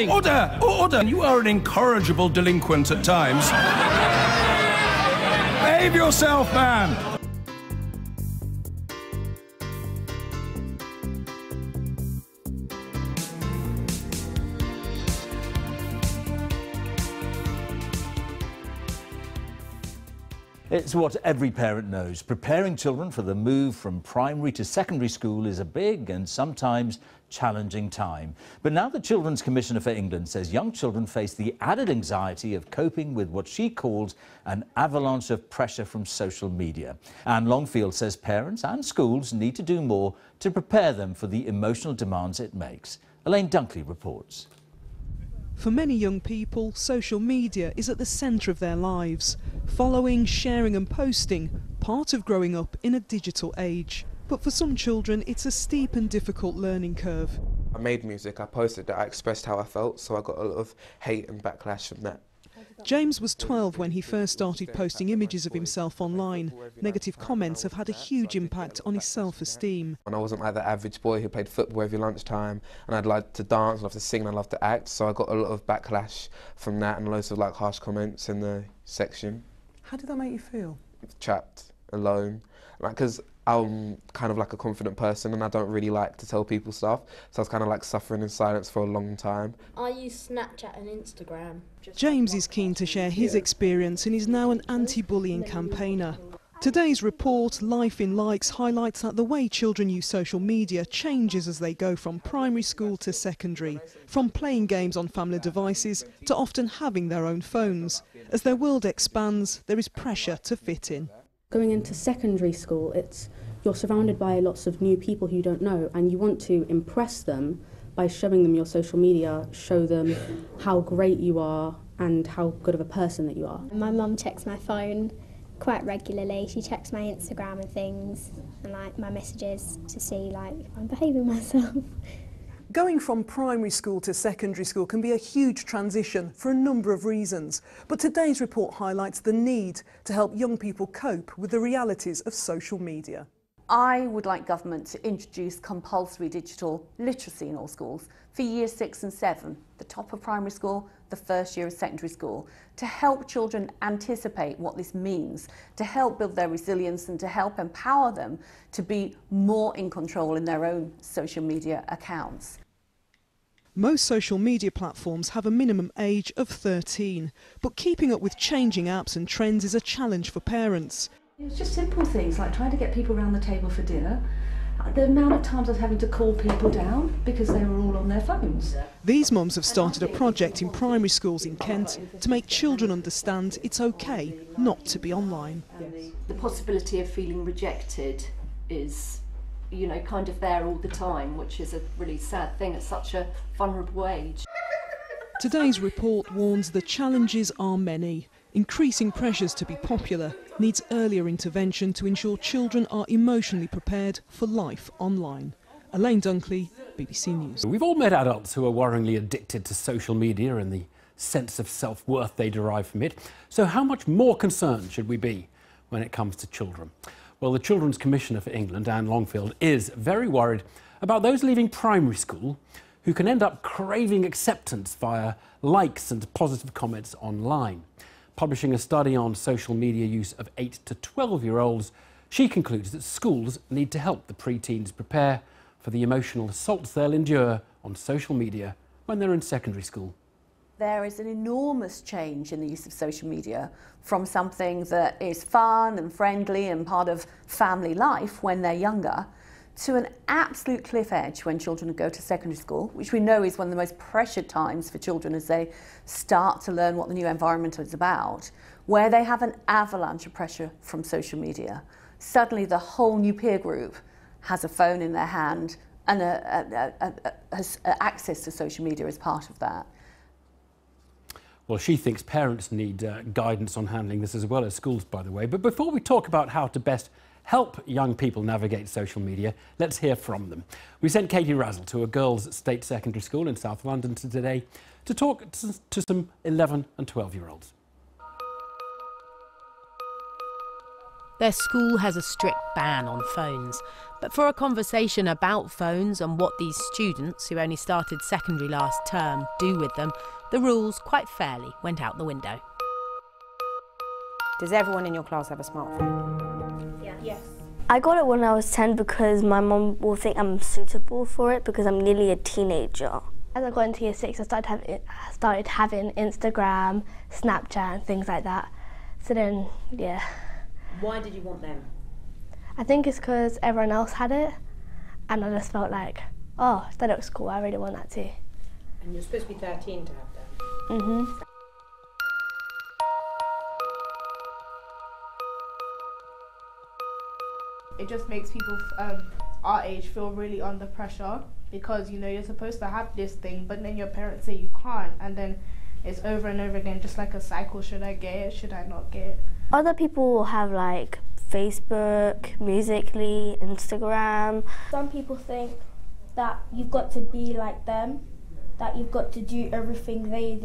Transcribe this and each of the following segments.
Order! Order! You are an incorrigible delinquent at times. Behave yourself, man! It's what every parent knows. Preparing children for the move from primary to secondary school is a big and sometimes challenging time. But now the Children's Commissioner for England says young children face the added anxiety of coping with what she calls an avalanche of pressure from social media. Anne Longfield says parents and schools need to do more to prepare them for the emotional demands it makes. Elaine Dunkley reports. For many young people, social media is at the centre of their lives. Following, sharing and posting, part of growing up in a digital age. But for some children, it's a steep and difficult learning curve. I made music, I posted it, I expressed how I felt, so I got a lot of hate and backlash from that. James was 12 when he first started posting images of himself online. Negative comments have had a huge impact on his self-esteem. And I wasn't like the average boy who played football every lunchtime, and I'd like to dance, I'd love to sing, and I'd love to act, so I got a lot of backlash from that and loads of like harsh comments in the section. How did that make you feel? Trapped, alone, because I'm kind of like a confident person and I don't really like to tell people stuff, so I was kind of like suffering in silence for a long time. I use Snapchat and Instagram. James is keen to share his experience and is now an anti-bullying campaigner. Today's report, Life in Likes, highlights that the way children use social media changes as they go from primary school to secondary, from playing games on family devices to often having their own phones. As their world expands, there is pressure to fit in. Going into secondary school, you're surrounded by lots of new people who you don't know, and you want to impress them by showing them your social media, show them how great you are and how good of a person that you are. My mum checks my phone quite regularly. She checks my Instagram and things and like my messages to see like if I'm behaving myself. Going from primary school to secondary school can be a huge transition for a number of reasons. But today's report highlights the need to help young people cope with the realities of social media. I would like government to introduce compulsory digital literacy in all schools for years 6 and 7, the top of primary school, the first year of secondary school, to help children anticipate what this means, to help build their resilience and to help empower them to be more in control in their own social media accounts. Most social media platforms have a minimum age of 13, but keeping up with changing apps and trends is a challenge for parents. It's just simple things like trying to get people around the table for dinner. The amount of times I was having to call people down because they were all on their phones. These mums have started a project in primary schools in Kent to make children understand it's okay not to be online. The possibility of feeling rejected is, you know, kind of there all the time, which is a really sad thing at such a vulnerable age. Today's report warns the challenges are many. Increasing pressures to be popular needs earlier intervention to ensure children are emotionally prepared for life online. Elaine Dunkley, BBC News. We've all met adults who are worryingly addicted to social media and the sense of self-worth they derive from it. So how much more concerned should we be when it comes to children? Well, the Children's Commissioner for England, Anne Longfield, is very worried about those leaving primary school who can end up craving acceptance via likes and positive comments online. Publishing a study on social media use of 8 to 12-year-olds, she concludes that schools need to help the pre-teens prepare for the emotional assaults they'll endure on social media when they're in secondary school. There is an enormous change in the use of social media from something that is fun and friendly and part of family life when they're younger to an absolute cliff edge when children go to secondary school, which we know is one of the most pressured times for children as they start to learn what the new environment is about, where they have an avalanche of pressure from social media. Suddenly the whole new peer group has a phone in their hand and has access to social media as part of that. Well, she thinks parents need guidance on handling this as well as schools, by the way. But before we talk about how to best help young people navigate social media, let's hear from them. We sent Katie Razzle to a girls' state secondary school in South London today to talk to some 11 and 12-year-olds. Their school has a strict ban on phones, but for a conversation about phones and what these students, who only started secondary last term, do with them, the rules quite fairly went out the window. Does everyone in your class have a smartphone? Yeah. Yes. I got it when I was 10 because my mum will think I'm suitable for it because I'm nearly a teenager. As I got into year 6, I started having Instagram, Snapchat and things like that. So then, yeah. Why did you want them? I think it's because everyone else had it and I just felt like, oh, that looks cool, I really want that too. And you're supposed to be 13 to have them? Mm-hmm. It just makes people our age feel really under pressure because, you know, you're supposed to have this thing, but then your parents say you can't, and then it's over and over again, just like a cycle. Should I get it? Should I not get it? Other people will have like Facebook, Musical.ly, Instagram. Some people think that you've got to be like them, that you've got to do everything they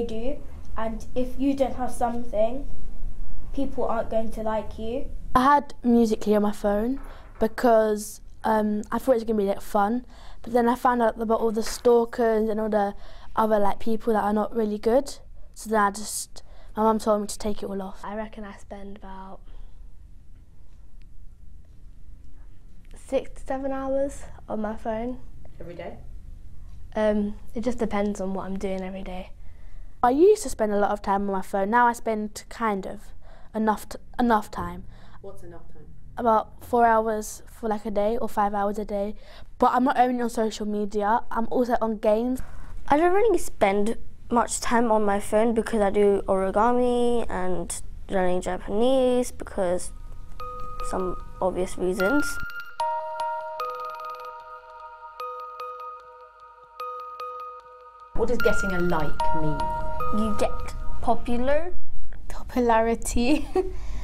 do, and if you don't have something, people aren't going to like you. I had Musical.ly on my phone because I thought it was going to be like fun, but then I found out about all the stalkers and all the other like people that are not really good. So then my mum told me to take it all off. I reckon I spend about 6 to 7 hours on my phone. Every day? It just depends on what I'm doing every day. I used to spend a lot of time on my phone. Now I spend kind of enough time. What's enough time? About 4 hours for like a day or 5 hours a day. But I'm not only on social media, I'm also on games. I don't really spend much time on my phone because I do origami and learning Japanese because some obvious reasons. What does getting a like mean? You get popular. Popularity.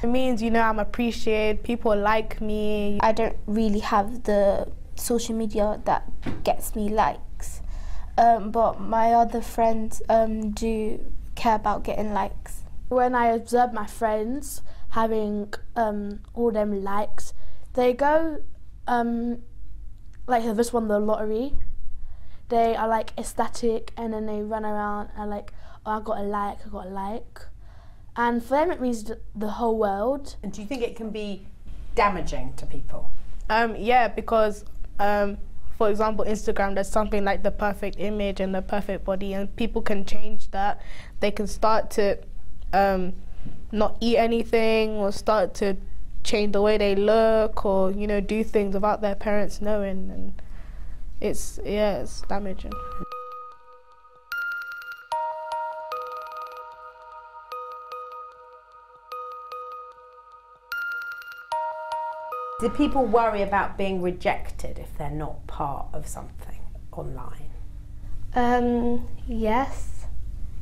It means, you know, I'm appreciated, people like me. I don't really have the social media that gets me likes, but my other friends do care about getting likes. When I observe my friends having all them likes, they go like they've just won the lottery. They are like ecstatic and then they run around and like, oh, I got a like. And for them it means the whole world. And do you think it can be damaging to people? Yeah, because for example, Instagram, there's something like the perfect image and the perfect body, and people can change that. They can start to not eat anything or start to change the way they look or, you know, do things without their parents knowing, and it's damaging. Do people worry about being rejected if they're not part of something online? Yes.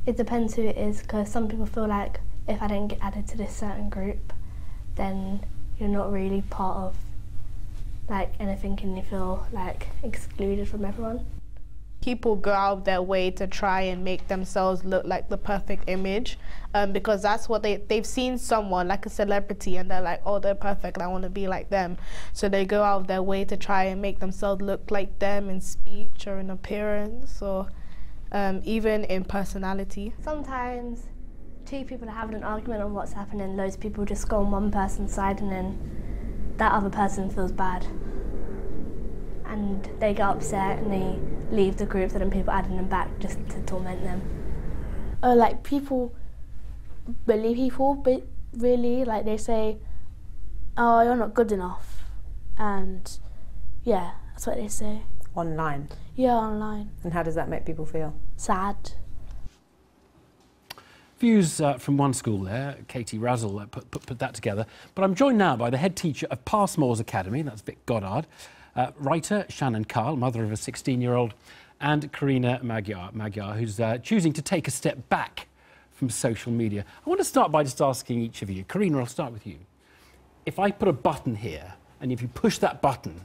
It depends who it is, because some people feel like if I don't get added to this certain group, then you're not really part of like anything and you feel like excluded from everyone. People go out of their way to try and make themselves look like the perfect image because that's what they've seen someone like a celebrity and they're like, oh, they're perfect and I want to be like them. So they go out of their way to try and make themselves look like them in speech or in appearance or even in personality. Sometimes two people are having an argument on what's happening, loads of people just go on one person's side and then that other person feels bad. And they get upset and they leave the group, and then people adding them back just to torment them. Like people bully people, but really, like they say, oh, you're not good enough. And yeah, that's what they say. Online? Yeah, online. And how does that make people feel? Sad. Views from one school there, Katie Razzle put that together. But I'm joined now by the head teacher of Passmore's Academy, that's Vic Goddard, writer Shannon Kyle, mother of a 16-year-old, and Karina Magyar, who's choosing to take a step back from social media. I want to start by just asking each of you. Karina, I'll start with you. If I put a button here, and if you push that button,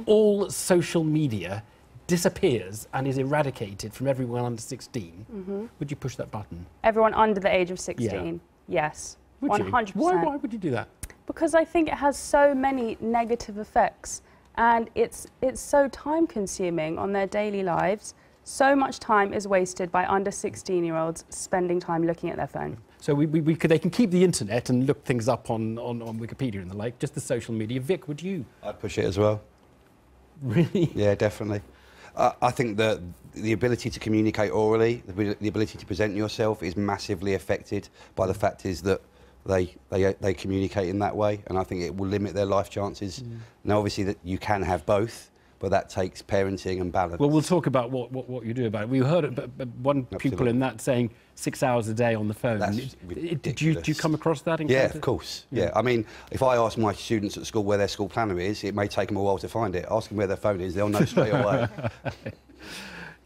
all social media disappears and is eradicated from everyone under 16, would you push that button? Everyone under the age of 16, yes. Would 100%. you? Why would you do that? because I think it has so many negative effects, and it's so time-consuming on their daily lives. So much time is wasted by under 16-year-olds spending time looking at their phone. So they can keep the internet and look things up on Wikipedia and the like, just the social media. Vic, would you? I'd push it as well. Really? Yeah, definitely. I think that the ability to communicate orally, the ability to present yourself is massively affected by the fact is that they communicate in that way, and I think it will limit their life chances. Now, obviously, that you can have both, but that takes parenting and balance. Well, we'll talk about what you do about it. We heard one pupil in that saying 6 hours a day on the phone. That's do you come across that? Yeah, of course. Yeah. I mean, if I ask my students at school where their school planner is, it may take them a while to find it. Ask them where their phone is, they'll know straight away.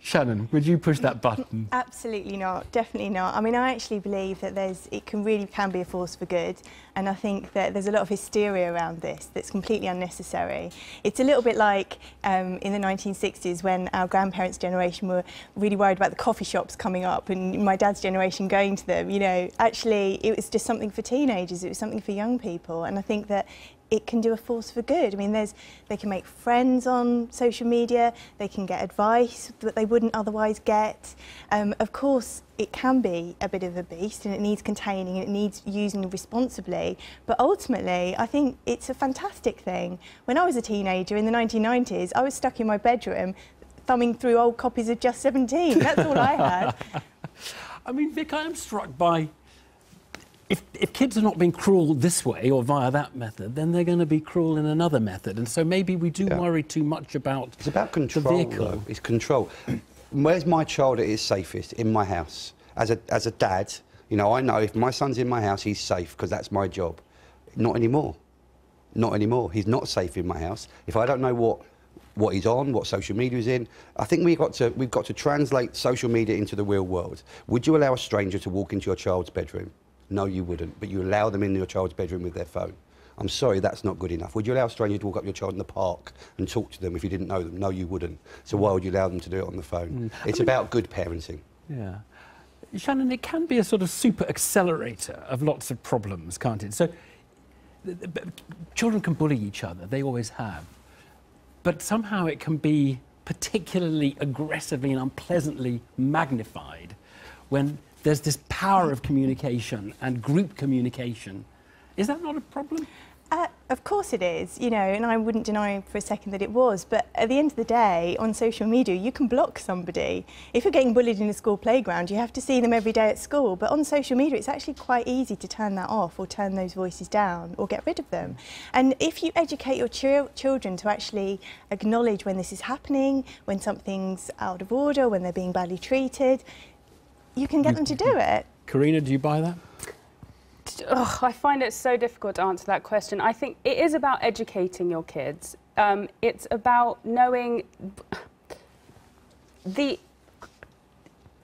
Shannon, would you push that button? Absolutely not, definitely not. I mean, I actually believe that it really can be a force for good, and I think that there's a lot of hysteria around this that's completely unnecessary. It's a little bit like in the 1960s when our grandparents' generation were really worried about the coffee shops coming up, and my dad's generation going to them. You know, actually, it was just something for teenagers, it was something for young people, and I think that it can do a force for good. I mean, they can make friends on social media, they can get advice that they wouldn't otherwise get. Of course, it can be a bit of a beast and it needs containing and it needs using responsibly, but ultimately, I think it's a fantastic thing. When I was a teenager in the 1990s, I was stuck in my bedroom thumbing through old copies of Just 17. That's all I had. I mean, Vic, I am struck by if kids are not being cruel this way or via that method, then they're going to be cruel in another method. And so maybe we do worry too much about It's about control, the vehicle. though. It's control. Where's my child at his safest? In my house. As a dad, you know, I know if my son's in my house, he's safe, because that's my job. Not anymore. Not anymore. He's not safe in my house. If I don't know what he's on, what social media is in, I think we've got to translate social media into the real world. Would you allow a stranger to walk into your child's bedroom? No, you wouldn't, but you allow them in your child's bedroom with their phone. I'm sorry, that's not good enough. Would you allow a stranger to walk up your child in the park and talk to them if you didn't know them? No, you wouldn't. So why would you allow them to do it on the phone? It's about good parenting. Yeah. Shannon, it can be a sort of super accelerator of lots of problems, can't it? So children can bully each other, they always have. But somehow it can be particularly aggressively and unpleasantly magnified when there's this power of communication and group communication. Is that not a problem? Of course it is, you know, and I wouldn't deny for a second that it was, but at the end of the day, on social media, you can block somebody. If you're getting bullied in a school playground, you have to see them every day at school, but on social media, it's actually quite easy to turn that off or turn those voices down or get rid of them. And if you educate your children to actually acknowledge when this is happening, when something's out of order, when they're being badly treated, you can get them to do it. Karina, do you buy that? Ugh, I find it so difficult to answer that question. I think it is about educating your kids. It's about knowing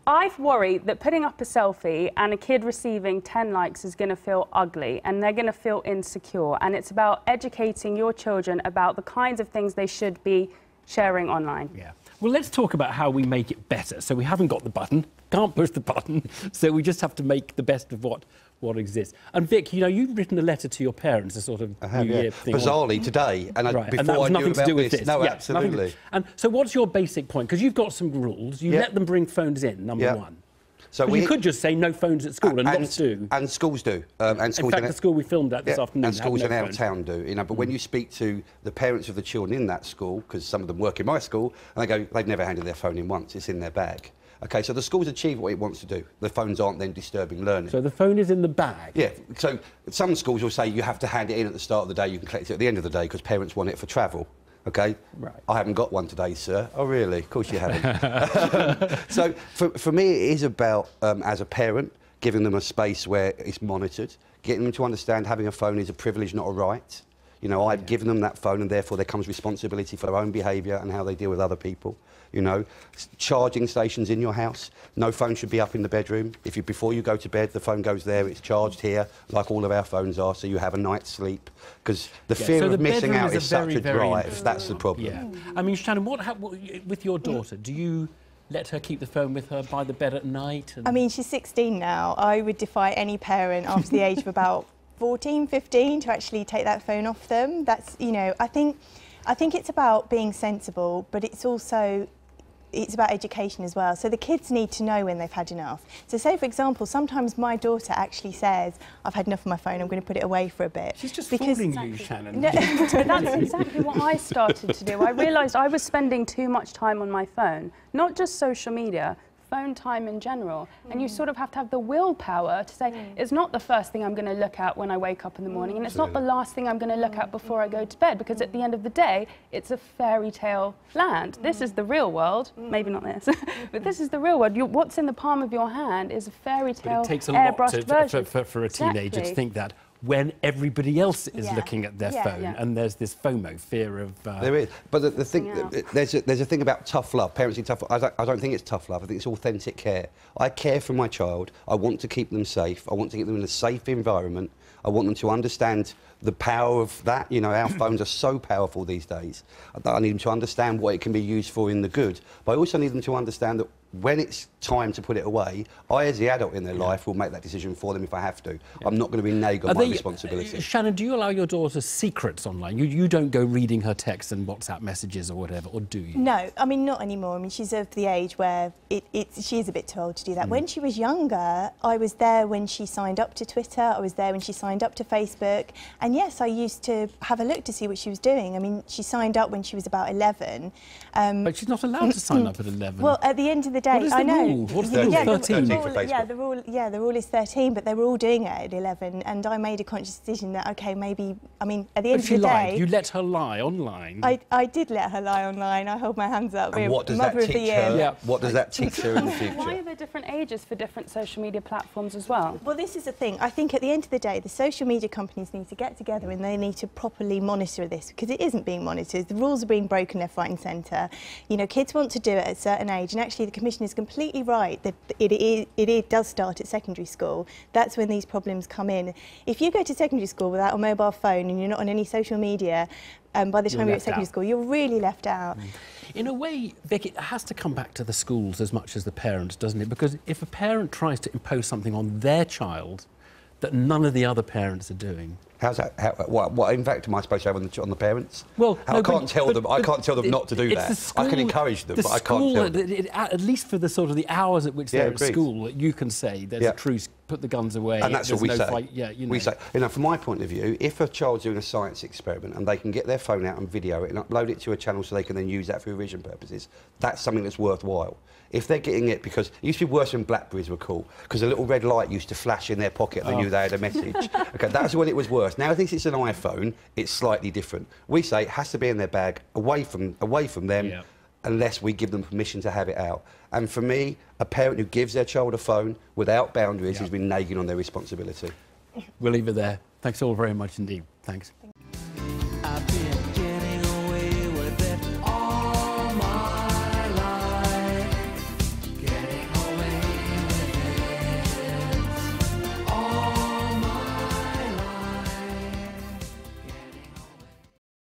I worry that putting up a selfie and a kid receiving 10 likes is going to feel ugly and they're going to feel insecure. And it's about educating your children about the kinds of things they should be sharing online. Yeah. Well, let's talk about how we make it better. So we haven't got the button, can't push the button, so we just have to make the best of what exists. And Vic, you know, you've written a letter to your parents, a sort of New Year thing. Bizarrely today, and right. before and that was I knew nothing to about do with this. this. No, yeah, absolutely. And so what's your basic point? Because you've got some rules. You let them bring phones in, number one. So you could just say no phones at school, and lots do. And schools do. And schools in fact, the school we filmed at this afternoon and schools in our phones. town do. You know, but when you speak to the parents of the children in that school, because some of them work in my school, and they go, they've never handed their phone in once. It's in their bag. Okay, so the school's achieved what it wants to do. The phones aren't then disturbing learning. So the phone is in the bag? Yeah, so some schools will say you have to hand it in at the start of the day, you can collect it at the end of the day because parents want it for travel. Okay? Right. I haven't got one today, sir. Oh, really? Of course you haven't. So for me, it is about, as a parent, giving them a space where it's monitored, getting them to understand having a phone is a privilege, not a right. You know, I've given them that phone and therefore there comes responsibility for their own behaviour and how they deal with other people. You know, charging stations in your house. No phone should be up in the bedroom. Before you go to bed, the phone goes there, it's charged here, like all of our phones are, so you have a night's sleep. Because the fear of missing out is such a drive. That's the problem. Yeah. I mean, Shannon, what with your daughter? Do you let her keep the phone with her by the bed at night? I mean, she's 16 now. I would defy any parent after the age of about 14, 15 to actually take that phone off them. That's, you know, I think it's about being sensible, but it's also about education as well. So the kids need to know when they've had enough. So say, for example, sometimes my daughter actually says, I've had enough of my phone, I'm going to put it away for a bit. She's just fooling you, Shannon. No, that's exactly what I started to do. I realised I was spending too much time on my phone, not just social media, phone time in general, and you sort of have to have the willpower to say it's not the first thing I'm going to look at when I wake up in the morning, and it's not the last thing I'm going to look at before I go to bed, because at the end of the day it's a fairy tale land. This is the real world, maybe not this, but this is the real world. What's in the palm of your hand is a fairy tale airbrushed version. For a teenager to think that when everybody else is looking at their phone, and there's this FOMO, fear of... There is, but the thing, there's a thing about tough love, parenting tough love. I don't think it's tough love, I think it's authentic care. I care for my child, I want to keep them safe, I want to keep them in a safe environment, I want them to understand the power of that. You know, our phones are so powerful these days. I need them to understand what it can be used for in the good, but I also need them to understand that when it's time to put it away, I, as the adult in their life, will make that decision for them if I have to. I'm not going to renege on my responsibility. Shannon, do you allow your daughter secrets online? You don't go reading her texts and WhatsApp messages or whatever, or do you? No, I mean, not anymore. I mean, she's of the age where she is a bit too old to do that. When she was younger, I was there when she signed up to Twitter, I was there when she signed up to Facebook, and yes, I used to have a look to see what she was doing. I mean, she signed up when she was about 11. But she's not allowed to sign up at 11. Well, at the end of the day, what is the rule? What's the rule? 13? The rule is 13, but they were all doing it at 11, and I made a conscious decision that, okay, maybe, I mean, at the end of the day... You let her lie online? I did let her lie online. I hold my hands up. And what does that teach her? What does that teach her in the future? Why are there different ages for different social media platforms as well? Well, this is the thing. I think at the end of the day, the social media companies need to get together and they need to properly monitor this, because it isn't being monitored. The rules are being broken left, right and centre. You know, kids want to do it at a certain age, and actually the Commission is completely right that it does start at secondary school. That's when these problems come in. If you go to secondary school without a mobile phone and you're not on any social media, by the time you're at secondary school, you're really left out. In a way, Vic, it has to come back to the schools as much as the parents, doesn't it? Because if a parent tries to impose something on their child that none of the other parents are doing... How's that? What impact am I supposed to have on the parents? Well, I can't tell them not to do that. School, I can encourage them, but I can't tell them. At least for the sort of the hours at which they're at school, you can say there's a truce, put the guns away. And that's what we say. Fight. Yeah, we say, you know, from my point of view, if a child's doing a science experiment and they can get their phone out and video it and upload it to a channel so they can then use that for revision purposes, that's something that's worthwhile. If they're getting it because it used to be worse when Blackberries were cool, because a little red light used to flash in their pocket and they knew they had a message. Okay, that's when it was worse. Now, since it's an iPhone, it's slightly different. We say it has to be in their bag, away from them, unless we give them permission to have it out. And for me, a parent who gives their child a phone without boundaries has been nagging on their responsibility. We'll leave it there. Thanks all very much indeed. Thanks. I've been